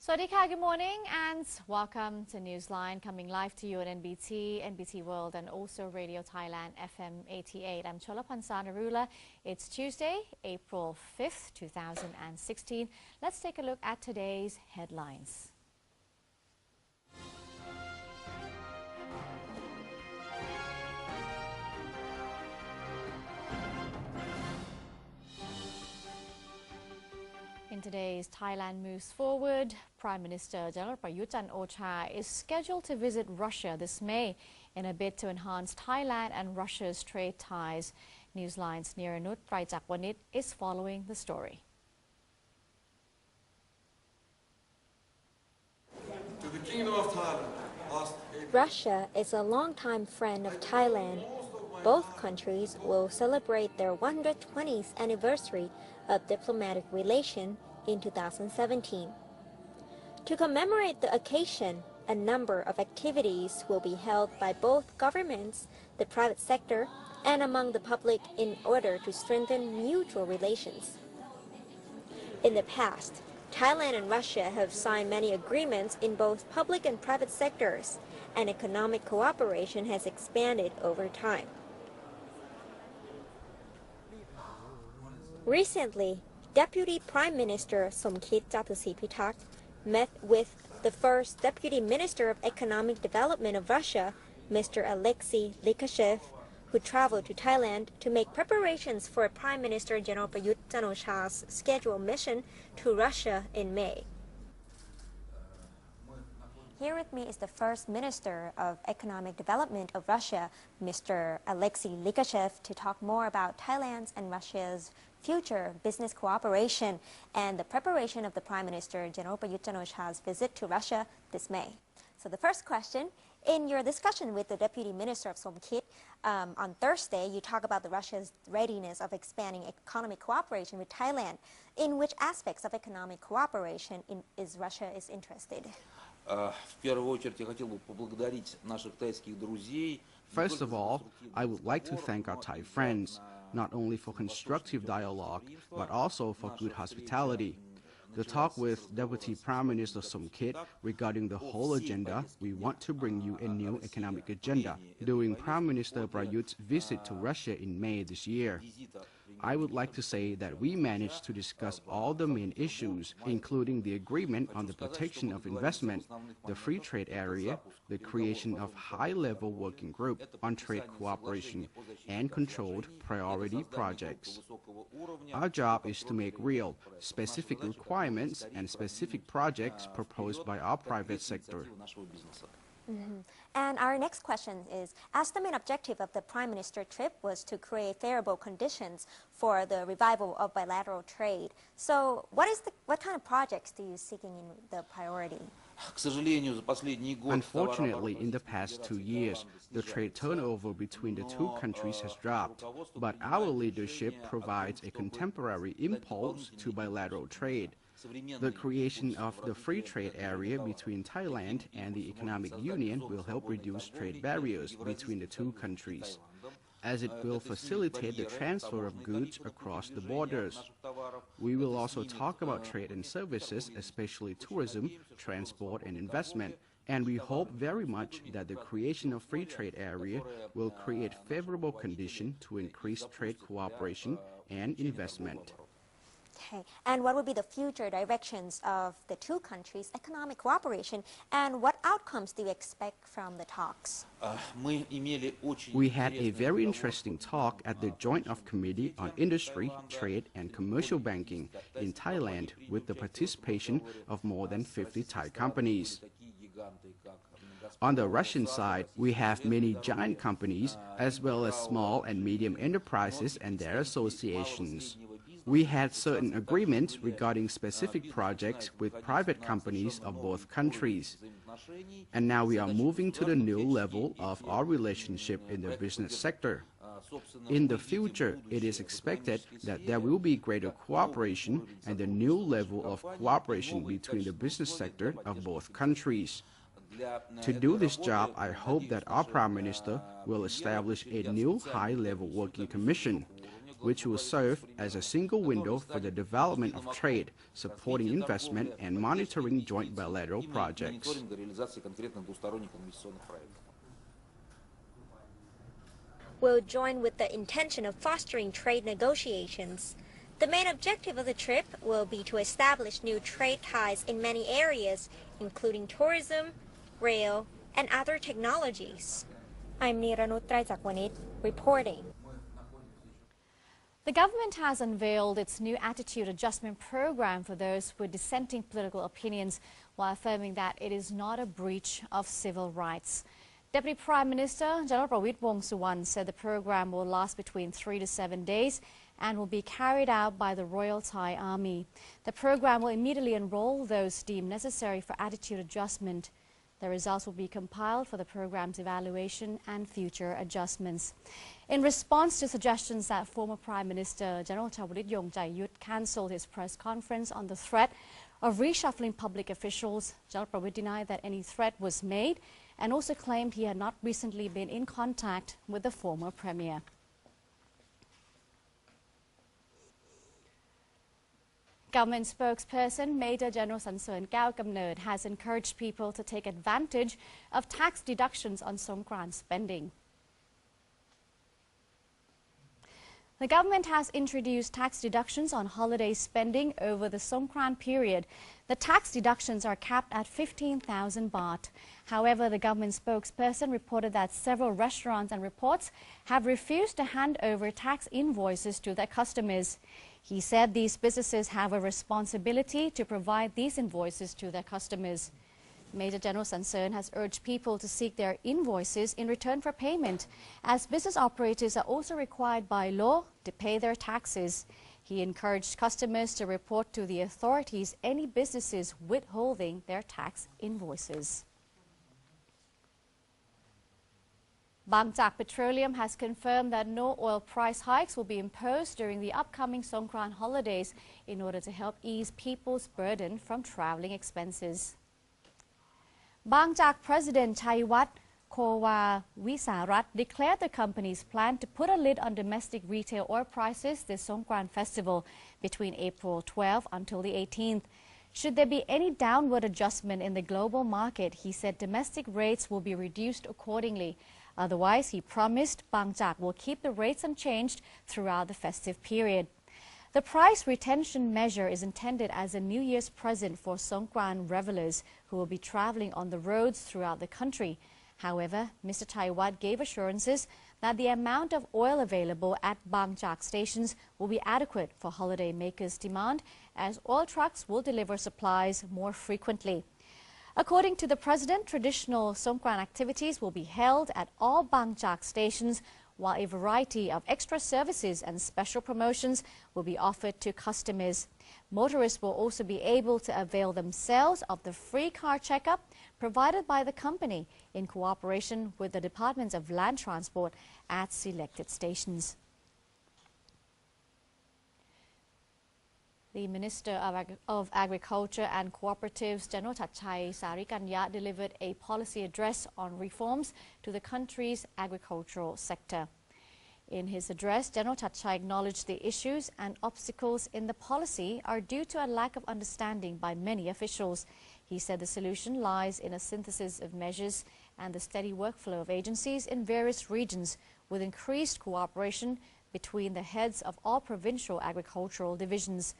Swadika, good morning and welcome to Newsline, coming live to you on NBT World and also Radio Thailand FM 88. I'm Cholapansa Narula. It's Tuesday, April 5th, 2016. Let's take a look at today's headlines. In today's Thailand Moves Forward, Prime Minister General Prayut Chan-o-cha is scheduled to visit Russia this May in a bid to enhance Thailand and Russia's trade ties. Newsline's Niranut Praijakwanit is following the story. To the Kingdom of Thailand. Russia is a longtime friend of Thailand. Both countries will celebrate their 120th anniversary of diplomatic relation in 2017. To commemorate the occasion, a number of activities will be held by both governments, the private sector, and among the public in order to strengthen mutual relations. In the past, Thailand and Russia have signed many agreements in both public and private sectors, and economic cooperation has expanded over time. Recently, Deputy Prime Minister Somkit Jatusipitak met with the first Deputy Minister of Economic Development of Russia, Mr. Alexei Likashev, who traveled to Thailand to make preparations for Prime Minister General Prayut Chan-o-cha's scheduled mission to Russia in May. Here with me is the First Minister of Economic Development of Russia, Mr. Alexei Likashev, to talk more about Thailand's and Russia's future business cooperation and the preparation of the Prime Minister General Prayut Chan-o-cha's visit to Russia this May. So the first question, in your discussion with the Deputy Minister of Somkit on Thursday, you talk about Russia's readiness of expanding economic cooperation with Thailand. In which aspects of economic cooperation is Russia interested? First of all, I would like to thank our Thai friends, not only for constructive dialogue, but also for good hospitality. The talk with Deputy Prime Minister Somkit regarding the whole agenda, we want to bring you a new economic agenda during Prime Minister Prayut's visit to Russia in May this year. I would like to say that we managed to discuss all the main issues, including the agreement on the protection of investment, the free trade area, the creation of high-level working group on trade cooperation, and controlled priority projects. Our job is to make real, specific requirements and specific projects proposed by our private sector. And our next question is, as the main objective of the Prime Minister trip was to create favorable conditions for the revival of bilateral trade, so what kind of projects do you seeking in the priority? Unfortunately, in the past 2 years, the trade turnover between the two countries has dropped, but our leadership provides a contemporary impulse to bilateral trade. The creation of the free trade area between Thailand and the Economic Union will help reduce trade barriers between the two countries, as it will facilitate the transfer of goods across the borders. We will also talk about trade and services, especially tourism, transport and investment, and we hope very much that the creation of free trade area will create favorable conditions to increase trade cooperation and investment. Okay. And what would be the future directions of the two countries' economic cooperation, and what outcomes do you expect from the talks? We had a very interesting talk at the Joint of Committee on Industry, Trade and Commercial Banking in Thailand with the participation of more than 50 Thai companies. On the Russian side, we have many giant companies as well as small and medium enterprises and their associations. We had certain agreements regarding specific projects with private companies of both countries. And now we are moving to the new level of our relationship in the business sector. In the future, it is expected that there will be greater cooperation and a new level of cooperation between the business sector of both countries. To do this job, I hope that our Prime Minister will establish a new high-level working commission which will serve as a single window for the development of trade, supporting investment and monitoring joint bilateral projects. Will join with the intention of fostering trade negotiations. The main objective of the trip will be to establish new trade ties in many areas, including tourism, rail, and other technologies. I'm Niranut Traijakwanit, reporting. The government has unveiled its new attitude adjustment program for those with dissenting political opinions, while affirming that it is not a breach of civil rights. Deputy Prime Minister General Prawit Wongsuwan said the program will last between 3 to 7 days and will be carried out by the Royal Thai Army. The program will immediately enroll those deemed necessary for attitude adjustment. The results will be compiled for the program's evaluation and future adjustments. In response to suggestions that former Prime Minister General Chawrit Yongjaiyut cancelled his press conference on the threat of reshuffling public officials, General Prawit denied that any threat was made and also claimed he had not recently been in contact with the former Premier. Government spokesperson Major General Sansern Kao Kamnerd has encouraged people to take advantage of tax deductions on Songkran spending. The government has introduced tax deductions on holiday spending over the Songkran period. The tax deductions are capped at 15,000 baht. However, the government spokesperson reported that several restaurants and reports have refused to hand over tax invoices to their customers. He said these businesses have a responsibility to provide these invoices to their customers. Major General Sansern has urged people to seek their invoices in return for payment, as business operators are also required by law to pay their taxes. He encouraged customers to report to the authorities any businesses withholding their tax invoices. Bangchak Petroleum has confirmed that no oil price hikes will be imposed during the upcoming Songkran holidays in order to help ease people's burden from traveling expenses. Bangchak President Chaiwat Kowa Wisarat declared the company's plan to put a lid on domestic retail oil prices this Songkran festival between April 12 until the 18th. Should there be any downward adjustment in the global market, he said domestic rates will be reduced accordingly. Otherwise, he promised Bangchak will keep the rates unchanged throughout the festive period. The price retention measure is intended as a New Year's present for Songkran revelers who will be traveling on the roads throughout the country. However, Mr. Chaiwat gave assurances that the amount of oil available at Bangchak stations will be adequate for holiday makers' demand, as oil trucks will deliver supplies more frequently. According to the president, traditional Songkran activities will be held at all Bangchak stations, while a variety of extra services and special promotions will be offered to customers. Motorists will also be able to avail themselves of the free car checkup provided by the company in cooperation with the Departments of Land Transport at selected stations. The Minister of Agriculture and Cooperatives, General Thatchai Sarikanya, delivered a policy address on reforms to the country's agricultural sector. In his address, General Thatchai acknowledged the issues and obstacles in the policy are due to a lack of understanding by many officials. He said the solution lies in a synthesis of measures and the steady workflow of agencies in various regions, with increased cooperation between the heads of all provincial agricultural divisions.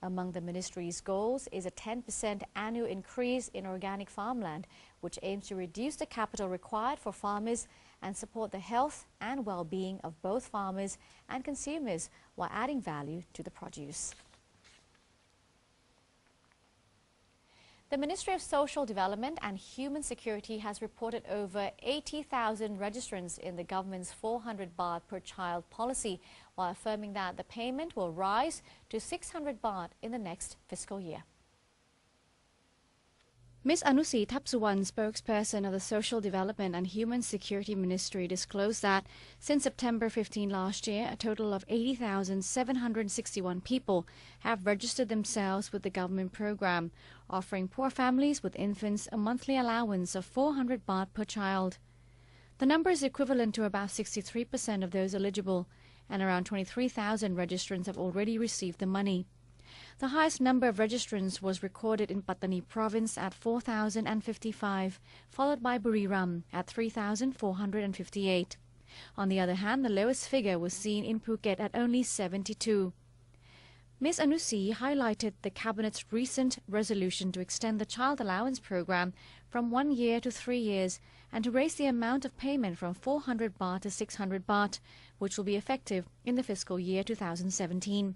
Among the ministry's goals is a 10% annual increase in organic farmland, which aims to reduce the capital required for farmers and support the health and well-being of both farmers and consumers while adding value to the produce. The Ministry of Social Development and Human Security has reported over 80,000 registrants in the government's 400 baht per child policy, while affirming that the payment will rise to 600 baht in the next fiscal year. Ms. Anusi Thapsuwan, spokesperson of the Social Development and Human Security Ministry, disclosed that since September 15 last year, a total of 80,761 people have registered themselves with the government program, offering poor families with infants a monthly allowance of 400 baht per child. The number is equivalent to about 63% of those eligible, and around 23,000 registrants have already received the money. The highest number of registrants was recorded in Pattani province at 4,055, followed by Buriram at 3,458. On the other hand, the lowest figure was seen in Phuket at only 72. Ms. Anusi highlighted the Cabinet's recent resolution to extend the child allowance program from 1 year to 3 years and to raise the amount of payment from 400 baht to 600 baht, which will be effective in the fiscal year 2017.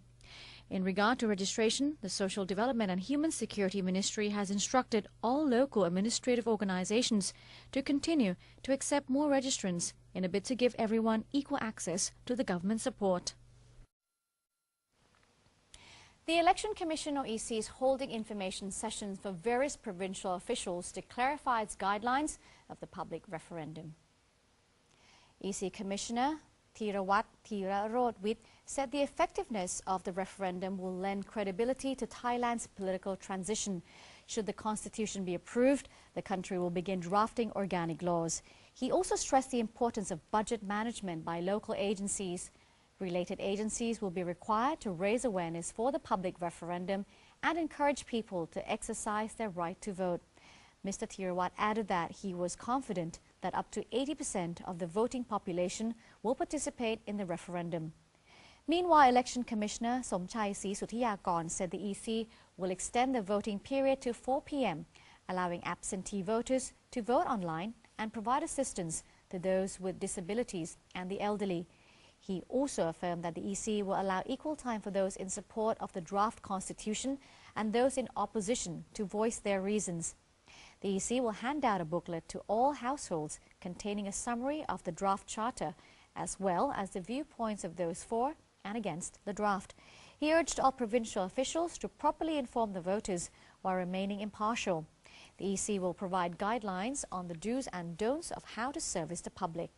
In regard to registration, the Social Development and Human Security Ministry has instructed all local administrative organizations to continue to accept more registrants in a bid to give everyone equal access to the government support. The Election Commission or EC is holding information sessions for various provincial officials to clarify its guidelines of the public referendum. EC Commissioner Thirarodwit said the effectiveness of the referendum will lend credibility to Thailand's political transition. Should the constitution be approved, the country will begin drafting organic laws. He also stressed the importance of budget management by local agencies. Related agencies will be required to raise awareness for the public referendum and encourage people to exercise their right to vote. Mr. Thirawat added that he was confident that up to 80% of the voting population will participate in the referendum. Meanwhile, Election Commissioner Somchai Sri Suthiyakorn said the EC will extend the voting period to 4 p.m., allowing absentee voters to vote online and provide assistance to those with disabilities and the elderly. He also affirmed that the EC will allow equal time for those in support of the draft constitution and those in opposition to voice their reasons. The EC will hand out a booklet to all households containing a summary of the draft charter, as well as the viewpoints of those for and against the draft. He urged all provincial officials to properly inform the voters while remaining impartial. The EC will provide guidelines on the do's and don'ts of how to service the public.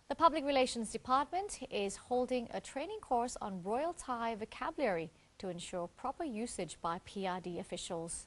The Public Relations Department is holding a training course on Royal Thai vocabulary to ensure proper usage by PRD officials.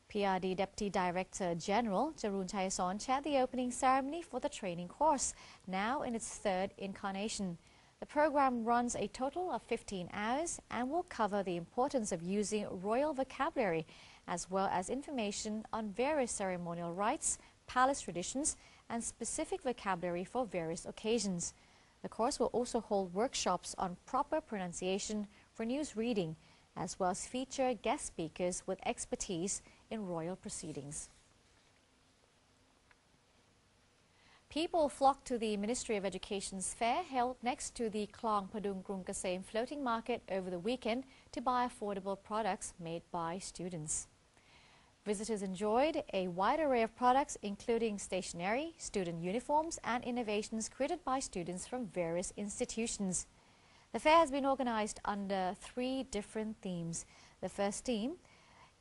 PRD Deputy Director General Jarun Chayason chaired the opening ceremony for the training course, now in its third incarnation. The program runs a total of 15 hours and will cover the importance of using royal vocabulary, as well as information on various ceremonial rites, palace traditions, and specific vocabulary for various occasions. The course will also hold workshops on proper pronunciation for news reading, as well as feature guest speakers with expertise in royal proceedings. People flocked to the Ministry of Education's fair held next to the Khlong Padung Krung Kasem floating market over the weekend to buy affordable products made by students. Visitors enjoyed a wide array of products, including stationery, student uniforms, and innovations created by students from various institutions. The fair has been organized under 3 different themes. The first theme,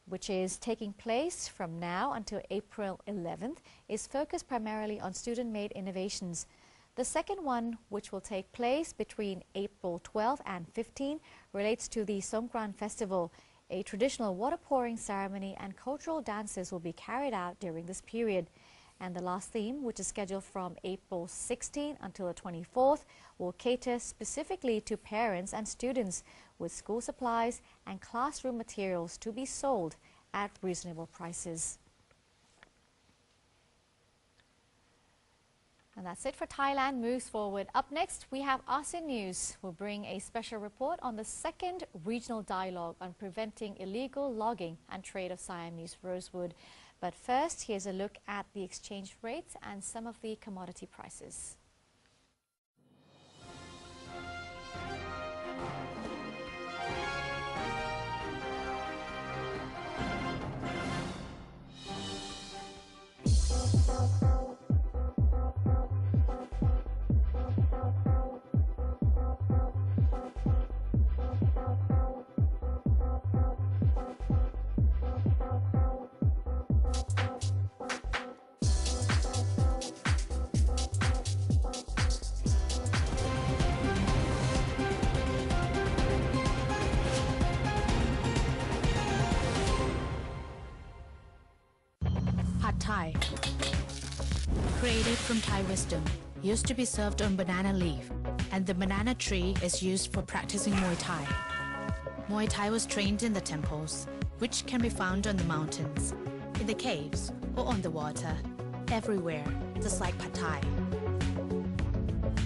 which is taking place from now until April 11th, is focused primarily on student-made innovations. The second one, which will take place between April 12 and 15, relates to the Songkran Festival. A traditional water pouring ceremony and cultural dances will be carried out during this period. And the last theme, which is scheduled from April 16 until the 24th, will cater specifically to parents and students, with school supplies and classroom materials to be sold at reasonable prices. And that's it for Thailand Moves Forward. Up next, we have ASEAN News. We'll bring a special report on the 2nd regional dialogue on preventing illegal logging and trade of Siamese rosewood. But first, here's a look at the exchange rates and some of the commodity prices. Thai created from Thai wisdom, used to be served on banana leaf, and the banana tree is used for practicing Muay Thai. Muay Thai was trained in the temples, which can be found on the mountains, in the caves, or on the water, everywhere, just like Pad Thai.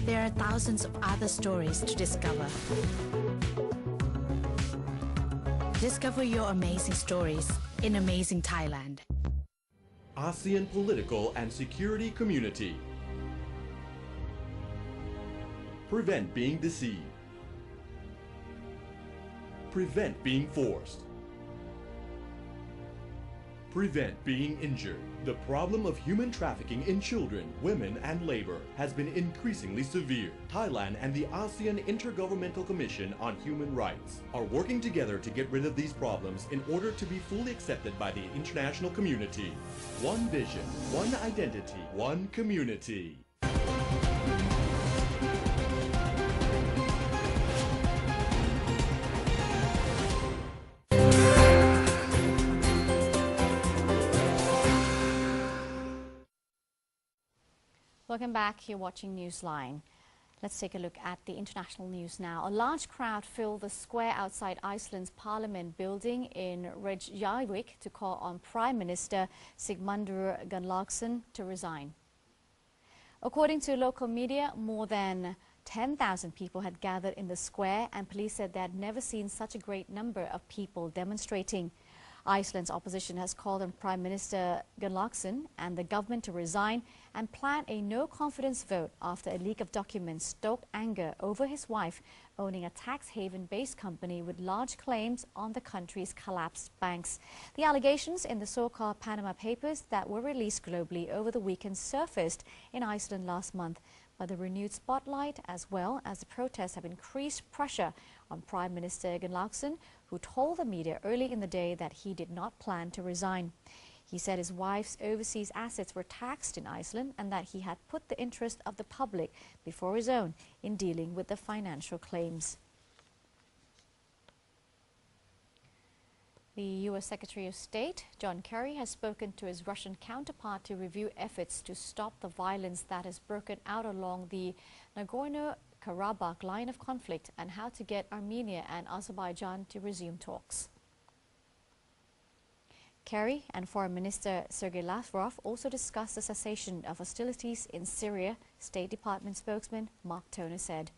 There are thousands of other stories to discover. Discover your amazing stories in amazing Thailand. ASEAN Political and Security Community. Prevent being deceived. Prevent being forced. Prevent being injured. The problem of human trafficking in children, women, and labor has been increasingly severe. Thailand and the ASEAN Intergovernmental Commission on Human Rights are working together to get rid of these problems in order to be fully accepted by the international community. One vision, one identity, one community. Welcome back. You're watching Newsline. Let's take a look at the international news now. A large crowd filled the square outside Iceland's parliament building in Reykjavik to call on Prime Minister Sigmundur Gunnlaugsson to resign. According to local media, more than 10,000 people had gathered in the square, and police said they had never seen such a great number of people demonstrating. Iceland's opposition has called on Prime Minister Gunnlaugsson and the government to resign and plan a no-confidence vote after a leak of documents stoked anger over his wife owning a tax haven-based company with large claims on the country's collapsed banks. The allegations in the so-called Panama Papers that were released globally over the weekend surfaced in Iceland last month. But the renewed spotlight, as well as the protests, have increased pressure on Prime Minister Gunnlaugsson, who told the media early in the day that he did not plan to resign. He said his wife's overseas assets were taxed in Iceland and that he had put the interest of the public before his own in dealing with the financial claims. The U.S. Secretary of State, John Kerry, has spoken to his Russian counterpart to review efforts to stop the violence that has broken out along the Nagorno-Karabakh line of conflict and how to get Armenia and Azerbaijan to resume talks. Kerry and Foreign Minister Sergei Lavrov also discussed the cessation of hostilities in Syria, State Department spokesman Mark Toner said.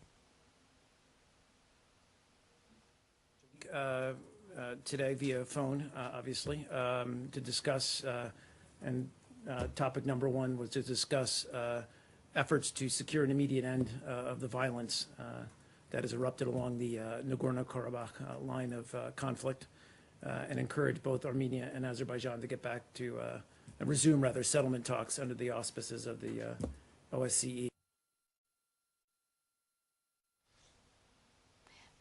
Today via phone, obviously, to discuss, and topic number one was to discuss efforts to secure an immediate end of the violence that has erupted along the Nagorno-Karabakh line of conflict, and encourage both Armenia and Azerbaijan to get back to resume settlement talks under the auspices of the OSCE.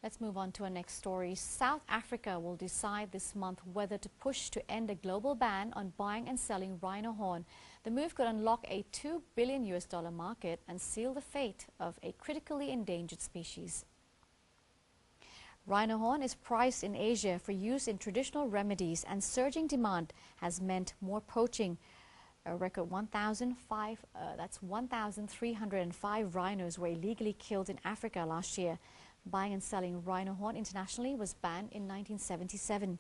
Let's move on to our next story. South Africa will decide this month whether to push to end a global ban on buying and selling rhino horn. The move could unlock a $2 billion market and seal the fate of a critically endangered species. Rhino horn is prized in Asia for use in traditional remedies, and surging demand has meant more poaching. A record 1,305 rhinos were illegally killed in Africa last year. Buying and selling rhino horn internationally was banned in 1977.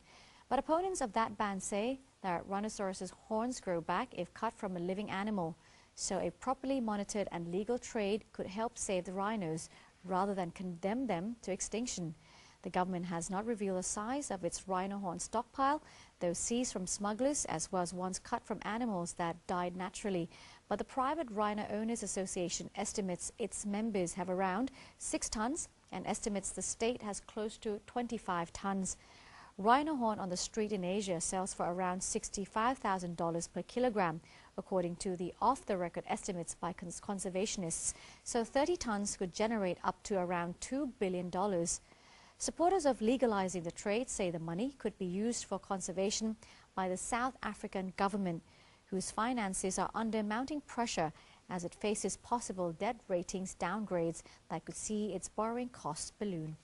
But opponents of that ban say that rhinoceros' horns grow back if cut from a living animal. So a properly monitored and legal trade could help save the rhinos rather than condemn them to extinction. The government has not revealed the size of its rhino horn stockpile, though seized from smugglers as well as ones cut from animals that died naturally. But the Private Rhino Owners Association estimates its members have around 6 tons and estimates the state has close to 25 tons. Rhino horn on the street in Asia sells for around $65,000 per kilogram, according to the off-the-record estimates by conservationists. So 30 tons could generate up to around $2 billion. Supporters of legalizing the trade say the money could be used for conservation by the South African government, whose finances are under mounting pressure as it faces possible debt ratings downgrades that could see its borrowing costs balloon.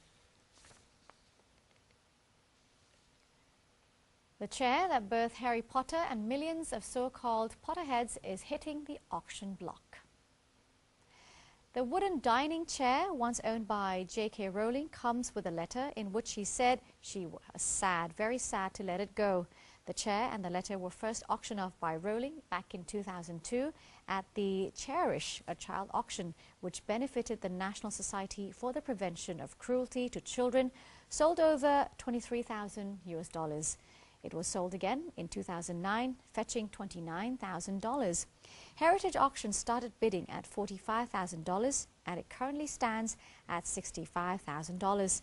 The chair that birthed Harry Potter and millions of so-called Potterheads is hitting the auction block. The wooden dining chair, once owned by J.K. Rowling, comes with a letter in which she said she was sad, very sad to let it go. The chair and the letter were first auctioned off by Rowling back in 2002 at the Cherish, a child auction, which benefited the National Society for the Prevention of Cruelty to Children, sold over $23,000. It was sold again in 2009, fetching $29,000. Heritage Auctions started bidding at $45,000 and it currently stands at $65,000.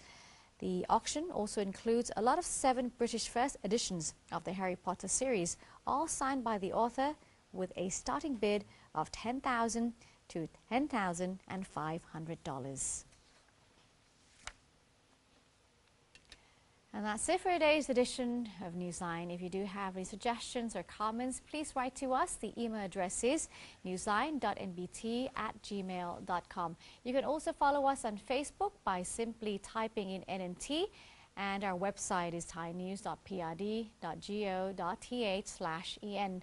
The auction also includes a lot of 7 British first editions of the Harry Potter series, all signed by the author, with a starting bid of $10,000 to $10,500. And that's it for today's edition of Newsline. If you do have any suggestions or comments, please write to us. The email address is newsline.nbt@gmail.com. You can also follow us on Facebook by simply typing in NNT, and our website is thainews.prd.go.th/en.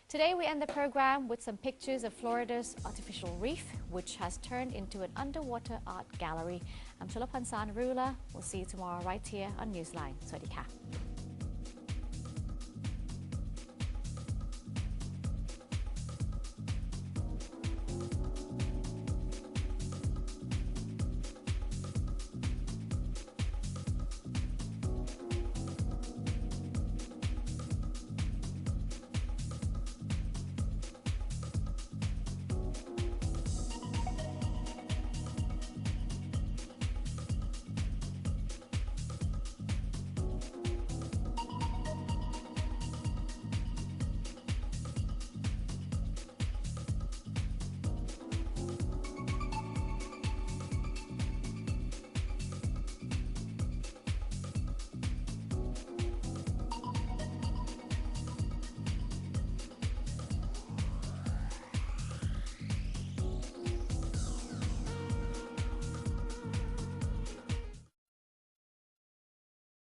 Today we end the program with some pictures of Florida's artificial reef, which has turned into an underwater art gallery. I'm Cholapansan Rula. We'll see you tomorrow right here on Newsline. Sawasdee ka.